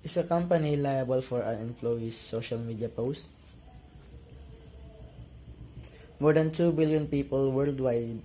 Is a company liable for an employee's social media post? More than 2 billion people worldwide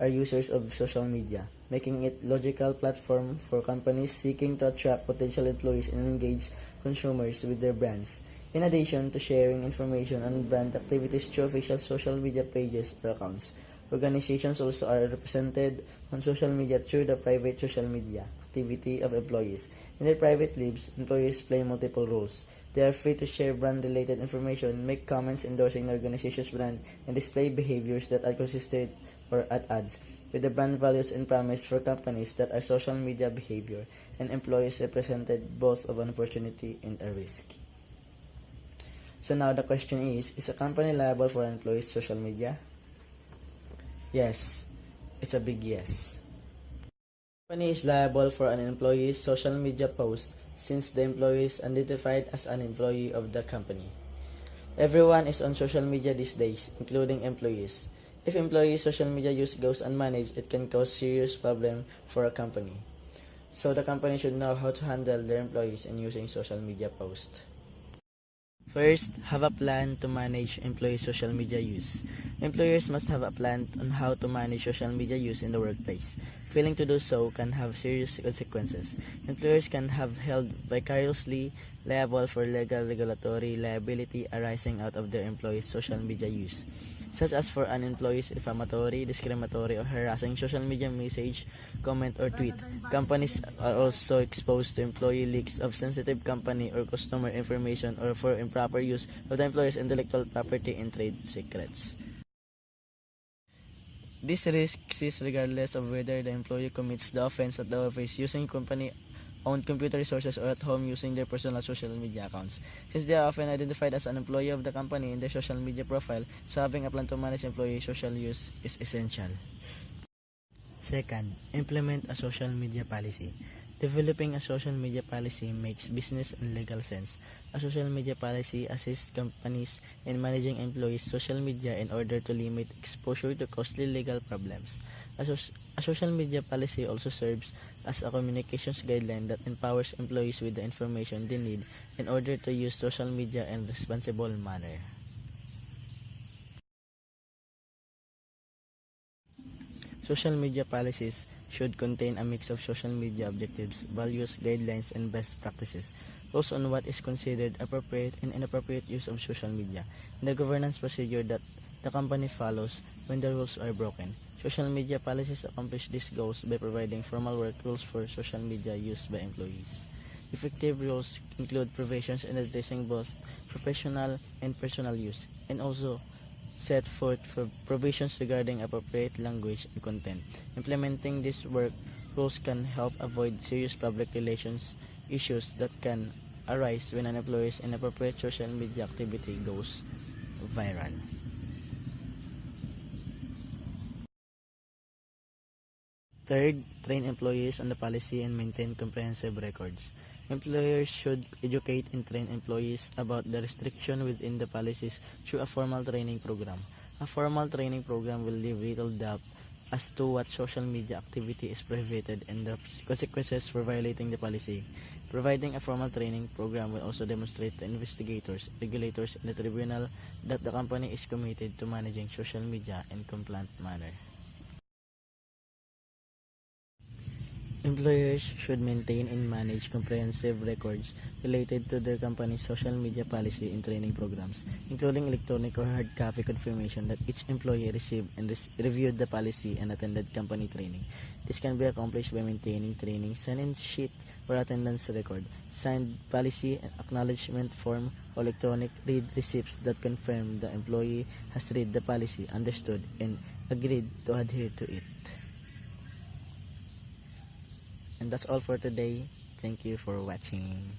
are users of social media, making it logical platform for companies seeking to attract potential employees and engage consumers with their brands. In addition to sharing information on brand activities through official social media pages or accounts, organizations also are represented on social media through the private social media activity of employees. In their private lives, employees play multiple roles. They are free to share brand-related information, make comments endorsing the organization's brand, and display behaviors that are consistent or at odds with the brand values and promise for companies that are social media behavior, and employees represented both of an opportunity and a risk. So now the question is a company liable for an employee's social media? Yes, it's a big yes. The company is liable for an employee's social media post since the employee is identified as an employee of the company. Everyone is on social media these days, including employees. If employees' social media use goes unmanaged, it can cause serious problem for a company. So the company should know how to handle their employees in using social media posts. First, have a plan to manage employee social media use. Employers must have a plan on how to manage social media use in the workplace. Failing to do so can have serious consequences. Employers can have held vicariously liable for legal regulatory liability arising out of their employees' social media use, such as for an employee's defamatory, discriminatory, or harassing social media message, comment, or tweet. Companies are also exposed to employee leaks of sensitive company or customer information or for improper use of the employee's intellectual property and trade secrets. This risk exists regardless of whether the employee commits the offense at the office using company-owned computer resources or at home using their personal social media accounts, since they are often identified as an employee of the company in their social media profile, so having a plan to manage employee social use is essential. Second, implement a social media policy. Developing a social media policy makes business and legal sense. A social media policy assists companies in managing employees' social media in order to limit exposure to costly legal problems. A social media policy also serves as a communications guideline that empowers employees with the information they need in order to use social media in a responsible manner. Social media policies should contain a mix of social media objectives, values, guidelines, and best practices, rules on what is considered appropriate and inappropriate use of social media, and the governance procedure that the company follows when the rules are broken. Social media policies accomplish these goals by providing formal work rules for social media used by employees. Effective rules include provisions in addressing both professional and personal use, and also set forth for provisions regarding appropriate language and content. Implementing these work rules can help avoid serious public relations issues that can arise when an employee's inappropriate social media activity goes viral. Third, train employees on the policy and maintain comprehensive records. Employers should educate and train employees about the restriction within the policies through a formal training program. A formal training program will leave little doubt as to what social media activity is prohibited and the consequences for violating the policy. Providing a formal training program will also demonstrate to investigators, regulators, and the tribunal that the company is committed to managing social media in compliant manner. Employers should maintain and manage comprehensive records related to their company's social media policy and training programs, including electronic or hard copy confirmation that each employee received and reviewed the policy and attended company training. This can be accomplished by maintaining training sign-in sheet or attendance record, signed policy and acknowledgement form, or electronic read receipts that confirm the employee has read the policy, understood, and agreed to adhere to it. And that's all for today. Thank you for watching.